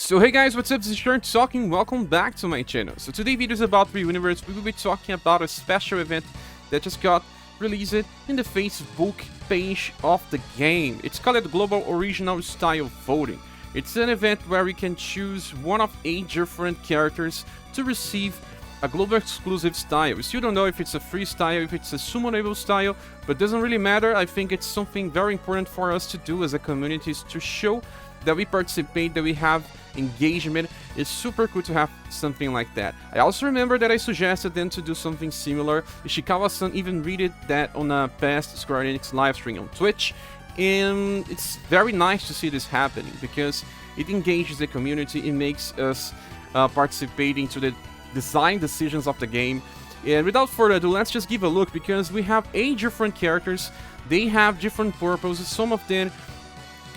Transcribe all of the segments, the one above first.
So hey guys, what's up, this is ScherBR talking, welcome back to my channel. So today's video is about univerSe. We will be talking about a special event that just got released in the Facebook page of the game. It's called Global Original Style Voting. It's an event where we can choose one of 8 different characters to receive a global exclusive style. We still don't know if it's a free style, if it's a summonable style, but doesn't really matter. I think it's something very important for us to do as a community, is to show that we participate, that we have engagement. It's super cool to have something like that. I also remember that I suggested them to do something similar. Ishikawa-san even read that on a past Square Enix live stream on Twitch, and it's very nice to see this happening because it engages the community, it makes us participating to the design decisions of the game. And without further ado, let's just give a look, because we have 8 different characters. They have different purposes. Some of them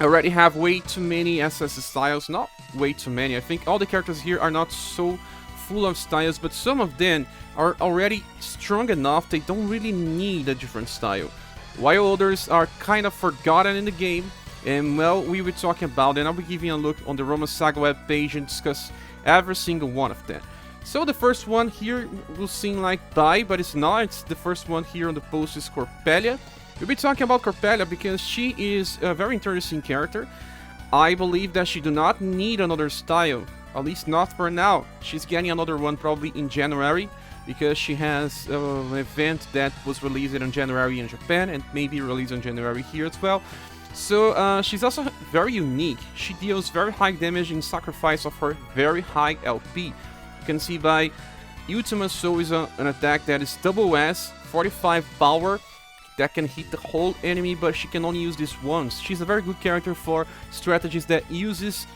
already have way too many SS styles. Not way too many. I think all the characters here are not so full of styles, but some of them are already strong enough they don't really need a different style, while others are kind of forgotten in the game. And well, we will be talking about them. I'll be giving a look on the SaGa web page and discuss every single one of them. So the first one here will seem like bye, but it's not. It's the first one here on the post is Corpellia. We'll be talking about Corpellia because she is a very interesting character. I believe that she do not need another style, at least not for now. She's getting another one probably in January, because she has an event that was released in January in Japan and maybe released in January here as well. So she's also very unique. She deals very high damage in sacrifice of her very high LP. You can see by Ultima Soul is an attack that is double S, 45 power, that can hit the whole enemy, but she can only use this once. She's a very good character for strategies that uses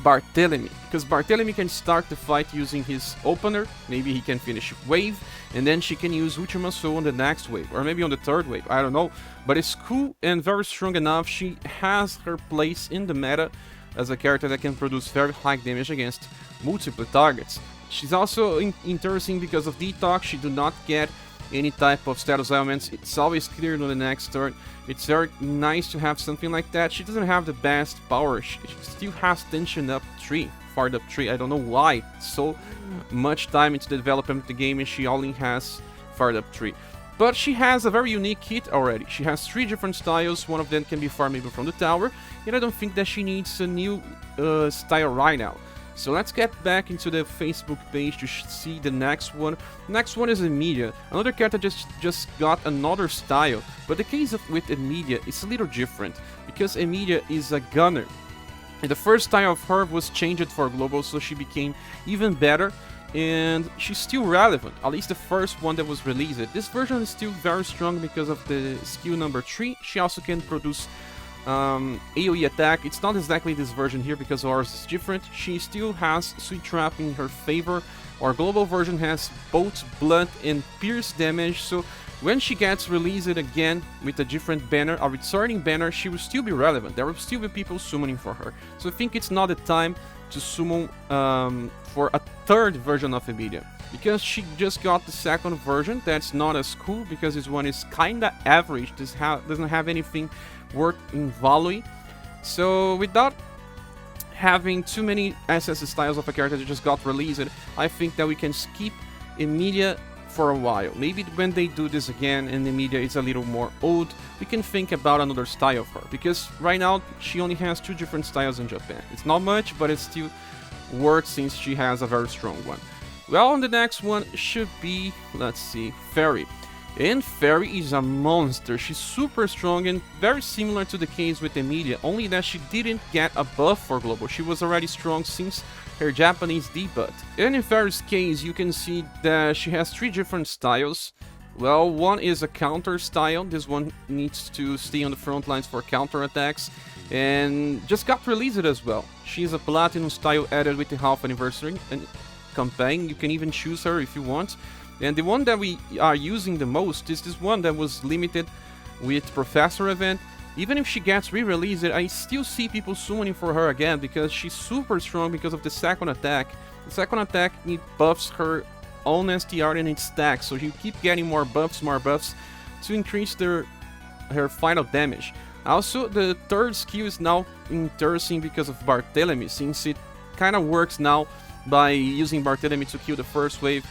Barthélemy, because Barthélemy can start the fight using his opener, maybe he can finish wave, and then she can use Ultima Soul on the next wave, or maybe on the third wave, I don't know. But it's cool and very strong enough. She has her place in the meta as a character that can produce very high damage against multiple targets. She's also interesting because of detox. She do not get any type of status elements. It's always cleared on the next turn. It's very nice to have something like that. She doesn't have the best power. She still has tension up 3, far up 3. I don't know why so much time into the development of the game and she only has far up 3. But she has a very unique kit already. She has 3 different styles. One of them can be farmable from the tower, and I don't think that she needs a new style right now. So let's get back into the Facebook page to see the next one. Next one is Emelia. Another character just got another style, but the case with Emelia is a little different, because Emelia is a gunner. And the first style of her was changed for global, so she became even better, and she's still relevant, at least the first one that was released. This version is still very strong because of the skill number 3. She also can produce AoE attack. It's not exactly this version here because ours is different. She still has Sweet Trap in her favor. Our global version has both blunt and pierce damage, so when she gets released again with a different banner, a returning banner, she will still be relevant. There will still be people summoning for her. So I think it's not the time to summon for a third version of Emelia, because she just got the second version that's not as cool, because this one is kinda average, doesn't have anything worth in value. So without having too many SS styles of a character that just got released, I think that we can skip Emelia for a while. Maybe when they do this again and Emelia is a little more old, we can think about another style of her, because right now she only has 2 different styles in Japan. It's not much, but it's still worth since she has a very strong one. Well, and the next one should be, let's see, Faery. And Faery is a monster. She's super strong and very similar to the case with Emelia, only that she didn't get a buff for global. She was already strong since her Japanese debut. And in Faery's case, you can see that she has 3 different styles. Well, one is a counter style. This one needs to stay on the front lines for counter attacks, and just got released as well. She's a platinum style added with the half anniversary campaign. You can even choose her if you want. And the one that we are using the most is this one that was limited with Professor event. Even if she gets re-released, I still see people summoning for her again, because she's super strong because of the second attack. The second attack buffs her own STR and its stack, so you keep getting more buffs to increase her final damage. Also, the third skill is now interesting because of Barthélemy, since it kind of works now by using Barthélemy to kill the first wave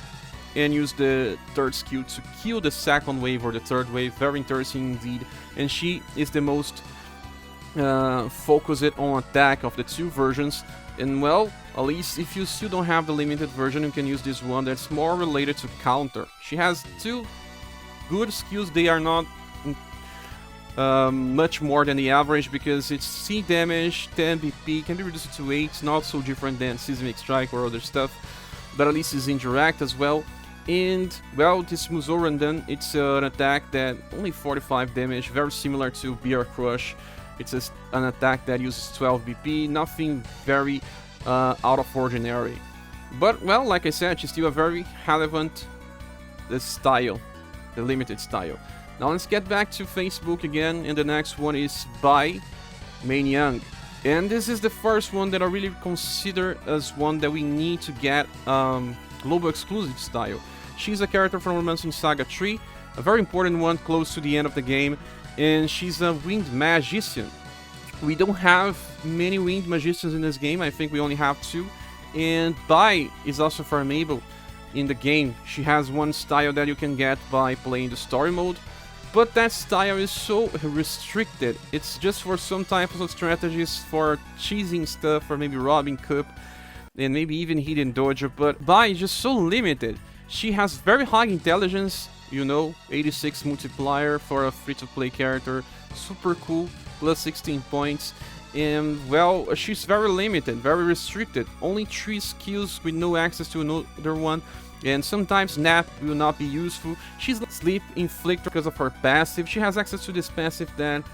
and use the third skill to kill the second wave or the third wave. Very interesting indeed. And she is the most focused on attack of the two versions. And well, at least if you still don't have the limited version, you can use this one that's more related to counter. She has two good skills. They are not much more than the average, because it's C damage, 10 BP, can be reduced to 8, not so different than Seismic Strike or other stuff, but at least it's indirect as well. And well, this Muzorandan, it's an attack that only 45 damage, very similar to BR Crush. It's an attack that uses 12 BP, nothing very out of ordinary. But well, like I said, she's still a very relevant style, the limited style. Now let's get back to Facebook again, and the next one is by Main Young. And this is the first one that I really consider as one that we need to get global exclusive style. She's a character from Romancing Saga 3, a very important one close to the end of the game, and she's a Wind Magician. We don't have many Wind Magicians in this game, I think we only have 2, and Bai is also farmable in the game. She has one style that you can get by playing the story mode, but that style is so restricted. It's just for some types of strategies, for cheesing stuff, or maybe robbing cup, and maybe even hidden dojo, but Bai is just so limited. She has very high intelligence, you know, 86 multiplier for a free-to-play character, super cool, plus 16 points, and well, she's very limited, very restricted, only 3 skills with no access to another one, and sometimes nap will not be useful. She's Sleep Inflictor because of her passive. She has access to this passive that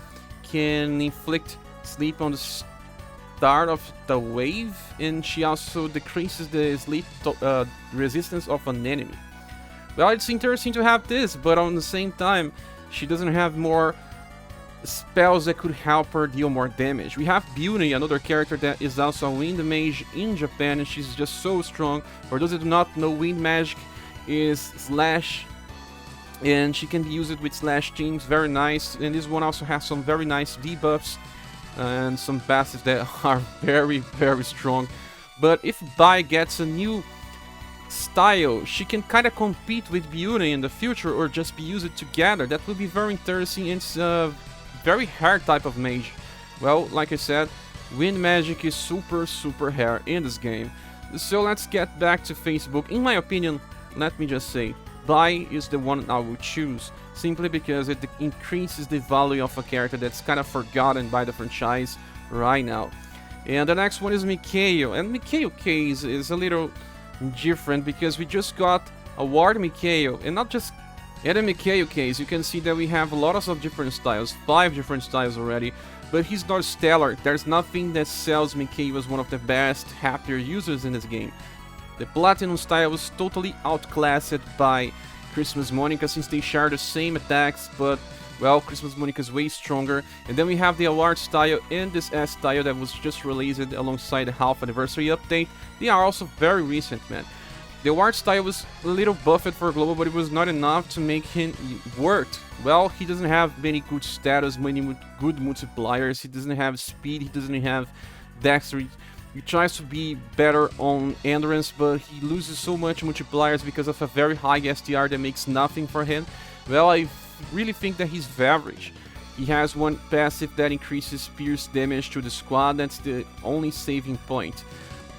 can inflict sleep on the start of the wave, and she also decreases the sleep resistance of an enemy. Well, it's interesting to have this, but on the same time, she doesn't have more spells that could help her deal more damage. We have Beauty, another character that is also a Wind Mage in Japan, and she's just so strong. For those that do not know, Wind Magic is Slash, and she can be used with Slash teams, very nice. And this one also has some very nice debuffs and some passives that are very, very strong. But if Bai gets a new style, she can kind of compete with Beauty in the future, or just be used together. That would be very interesting. It's very hard type of mage. Well, like I said, Wind Magic is super rare in this game. So let's get back to Facebook. In my opinion, let me just say, Bai is the one I would choose, simply because it increases the value of a character that's kind of forgotten by the franchise right now. And the next one is Mikhail, and Mikhail case is a little different because we just got a Ward Mikhail, and not just in the Mikhail case, you can see that we have lots of different styles, 5 different styles already, but he's not stellar. There's nothing that sells Mikhail as one of the best, happier users in this game. The Platinum style was totally outclassed by Christmas Monica, since they share the same attacks, but well, Christmas Monica is way stronger. And then we have the Award style and this S style that was just released alongside the half anniversary update. They are also very recent, man. The Award style was a little buffed for global, but it was not enough to make him work. Well, he doesn't have many good status, many good multipliers, he doesn't have speed, he doesn't have dexterity. He tries to be better on endurance, but he loses so much multipliers because of a very high STR that makes nothing for him. Well, I really think that he's average. He has one passive that increases pierce damage to the squad, that's the only saving point.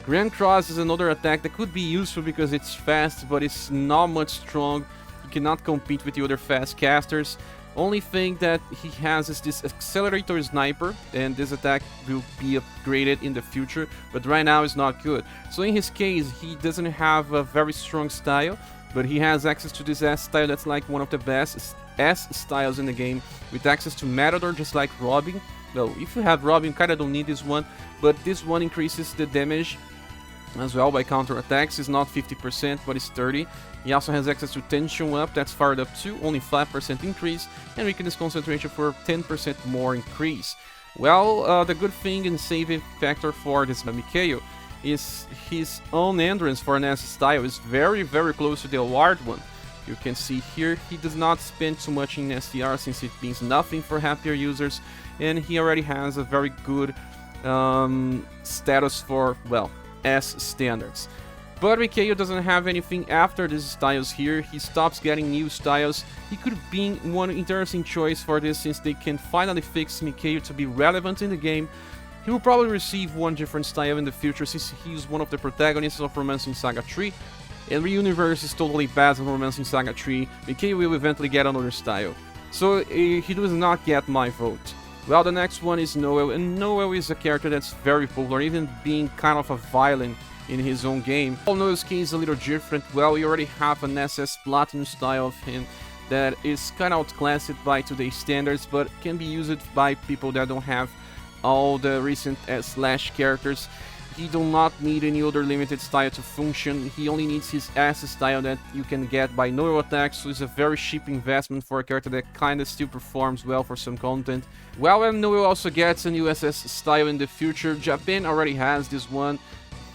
Grand Cross is another attack that could be useful because it's fast, but it's not much strong. You cannot compete with the other fast casters. Only thing that he has is this Accelerator Sniper, and this attack will be upgraded in the future, but right now it's not good. So in his case, he doesn't have a very strong style, but he has access to this S style that's like one of the best S styles in the game, with access to Matador just like Robin. Well, if you have Robin, you kinda don't need this one, but this one increases the damage as well by counter attacks. Is not 50%, but it's 30. He also has access to Tension Up, that's fired up to only 5% increase, and Weakness Concentration for 10% more increase. Well, the good thing in saving factor for this Mikhail is his own endurance for an S style is very close to the Award one. You can see here he does not spend too much in STR since it means nothing for happier users, and he already has a very good status for, well, S standards. But Mikhail doesn't have anything after these styles here. He stops getting new styles. He could be one interesting choice for this, since they can finally fix Mikhail to be relevant in the game. He will probably receive one different style in the future, since he's one of the protagonists of Romancing Saga 3. And univerSe is totally bad on Romancing Saga 3. Mikhail will eventually get another style. So he does not get my vote. Well, the next one is Noel, and Noel is a character that's very popular, even being kind of a villain in his own game. While Noel's case is a little different, well, we already have an SS Platinum style of him that is kind of outclassed by today's standards, but can be used by people that don't have all the recent S/ characters. He do not need any other limited style to function. He only needs his S style that you can get by Noel attacks, so it's a very cheap investment for a character that kinda still performs well for some content. Well, and Noel also gets a new SS style in the future. Japan already has this one.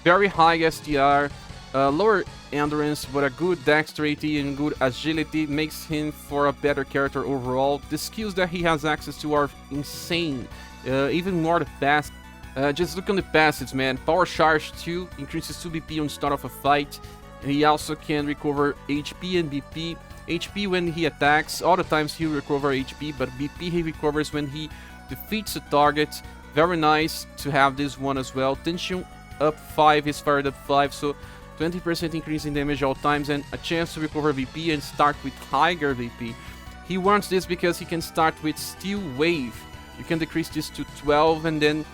Very high STR, lower endurance, but a good dexterity and good agility makes him for a better character overall. The skills that he has access to are insane, even more the pass. Just look on the passives, man. Power Charge 2 increases 2 BP on start of a fight. And he also can recover HP and BP. HP when he attacks, all the times he will recover HP, but BP he recovers when he defeats a target. Very nice to have this one as well. Tension up 5 is fired up 5, so 20% increase in damage all times and a chance to recover VP and start with higher VP. He wants this because he can start with Steel Wave. You can decrease this to 12, and then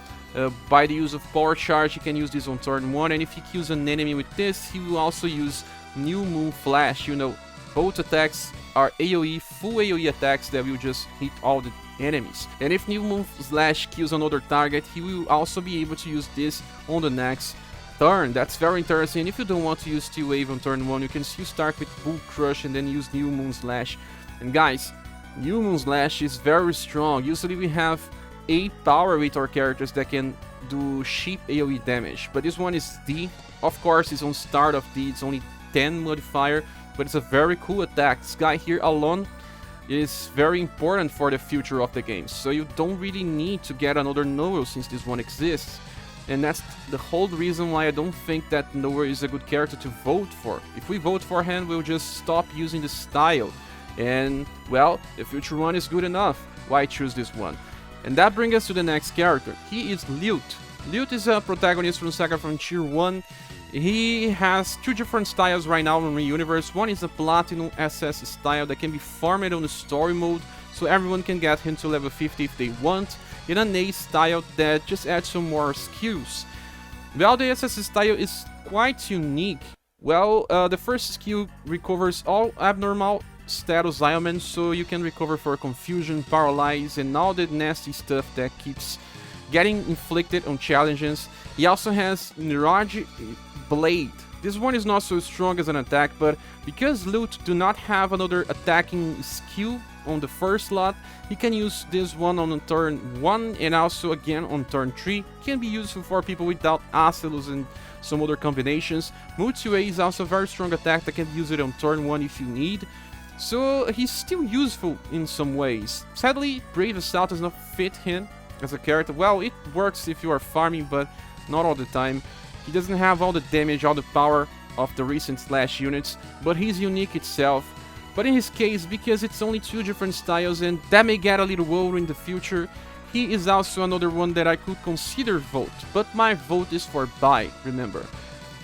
by the use of Power Charge you can use this on turn 1, and if he kills an enemy with this, he will also use New Moon Flash. You know, both attacks are AoE, full AoE attacks that will just hit all the enemies. And if New Moon Slash kills another target, he will also be able to use this on the next turn. That's very interesting. And if you don't want to use Steel Wave on turn 1, you can still start with Bull Crush and then use New Moon Slash. And guys, New Moon Slash is very strong. Usually we have 8 power with our characters that can do cheap AoE damage, but this one is D. Of course, it's on start of D, it's only 10 modifier, but it's a very cool attack. This guy here alone is very important for the future of the game, so you don't really need to get another Noel since this one exists. And that's the whole reason why I don't think that Noel is a good character to vote for. If we vote for him, we'll just stop using the style. And, well, the future one is good enough. Why choose this one? And that brings us to the next character. He is Lute. Lute is a protagonist from SaGa Frontier 1. He has 2 different styles right now in the universe. One is a Platinum SS style that can be farmed on the story mode, so everyone can get him to level 50 if they want. And an A style that just adds some more skills. Well, the SS style is quite unique. Well, the first skill recovers all abnormal status ailments, so you can recover for confusion, paralyze, and all the nasty stuff that keeps getting inflicted on challenges. He also has Mirage Blade. This one is not so strong as an attack, but because Lute do not have another attacking skill on the first slot, he can use this one on turn 1 and also again on turn 3. Can be useful for people without Acelus and some other combinations. Multi-Way is also a very strong attack that can use it on turn 1 if you need. So he's still useful in some ways. Sadly, Brave Assault does not fit him as a character. Well, it works if you are farming, but not all the time. He doesn't have all the damage, all the power of the recent Slash units, but he's unique itself. But in his case, because it's only 2 different styles and that may get a little older in the future, he is also another one that I could consider vote. But my vote is for buy, remember.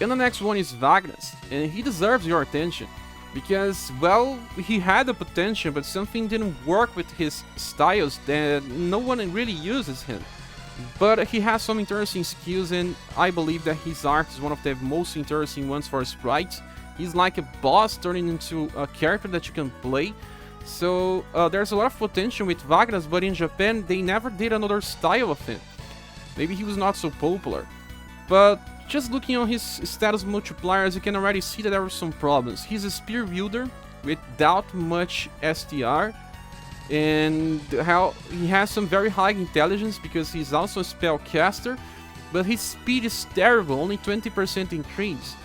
And the next one is Wagnas, and he deserves your attention. Because, well, he had the potential, but something didn't work with his styles that no one really uses him. But he has some interesting skills, and I believe that his art is one of the most interesting ones for sprites. He's like a boss turning into a character that you can play. So there's a lot of potential with Wagnas, but in Japan they never did another style of him. Maybe he was not so popular. But just looking on his status multipliers, you can already see that there are some problems. He's a spear wielder without much STR. And how he has some very high intelligence because he's also a spellcaster, but his speed is terrible, only 20% increase.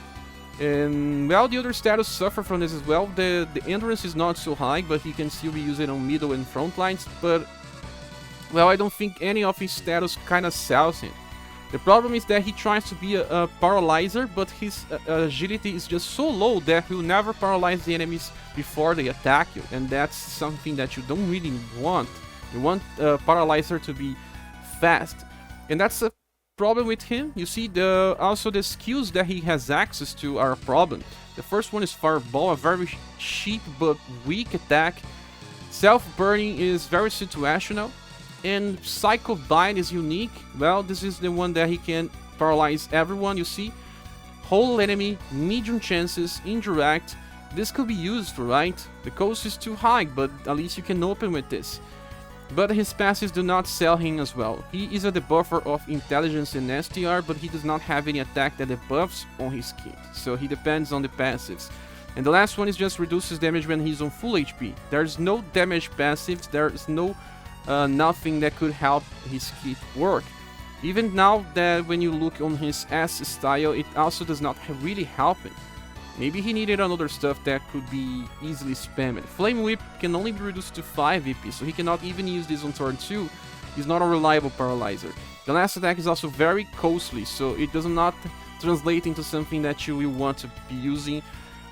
And well, the other status suffer from this as well. The endurance is not so high, but he can still be used on middle and front lines. But well, I don't think any of his status kind of sells him. The problem is that he tries to be a paralyzer, but his agility is just so low that he'll never paralyze the enemies before they attack you, and that's something that you don't really want. You want paralyzer to be fast, and that's a problem with him. You see, also the skills that he has access to are a problem. The first one is Fireball, a very cheap but weak attack. Self-burning is very situational. And Psycho Bite is unique. Well, this is the one that he can paralyze everyone, you see. Whole enemy, medium chances, indirect. This could be used, right? The cost is too high, but at least you can open with this. But his passives do not sell him as well. He is a debuffer of intelligence and STR, but he does not have any attack that debuffs on his kit. So he depends on the passives. And the last one is just reduces damage when he's on full HP. There's no damage passives, there's no nothing that could help his kit work. Even now that when you look on his S style, it also does not really help him. Maybe he needed another stuff that could be easily spammed. Flame Whip can only be reduced to 5 EP, so he cannot even use this on turn 2. He's not a reliable paralyzer. The last attack is also very costly, so it does not translate into something that you will want to be using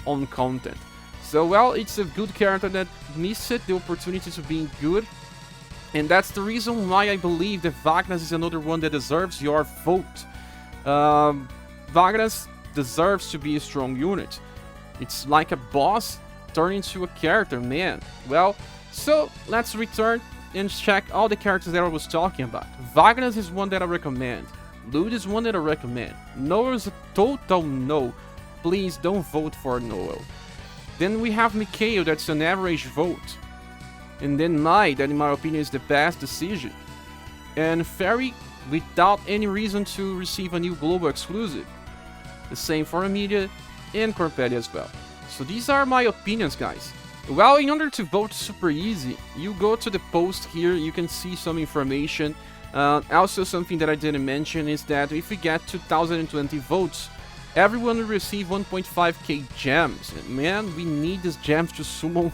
on content. So, well, it's a good character that missed the opportunity to being good. And that's the reason why I believe that Wagnas is another one that deserves your vote. Wagnas deserves to be a strong unit. It's like a boss turned into a character, man. Well, so let's return and check all the characters that I was talking about. Wagnas is one that I recommend. Lute is one that I recommend. Noel is a total no. Please don't vote for Noel. Then we have Mikhail, that's an average vote. And then that in my opinion is the best decision. And Faery, without any reason to receive a new global exclusive. The same for Emelia and Corpellia as well. So these are my opinions, guys. Well, in order to vote super easy, you go to the post here, you can see some information. Also something that I didn't mention is that if we get 2020 votes, everyone will receive 1.5k gems. And man, we need these gems to summon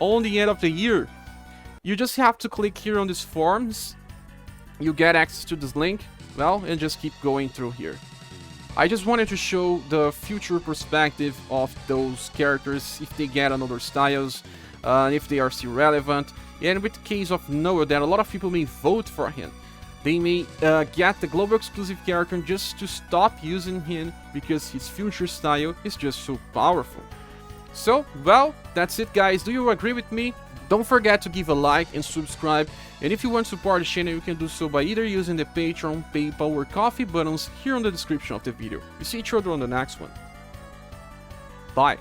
on the end of the year. You just have to click here on these forms. You get access to this link, well, and just keep going through here. I just wanted to show the future perspective of those characters, if they get another styles, if they are still relevant. And with the case of Noel, that a lot of people may vote for him. They may get the global exclusive character just to stop using him because his future style is just so powerful. So, well, that's it, guys. Do you agree with me? Don't forget to give a like and subscribe, and if you want to support the channel, you can do so by either using the Patreon, PayPal or Coffee buttons here on the description of the video. We see each other on the next one. Bye!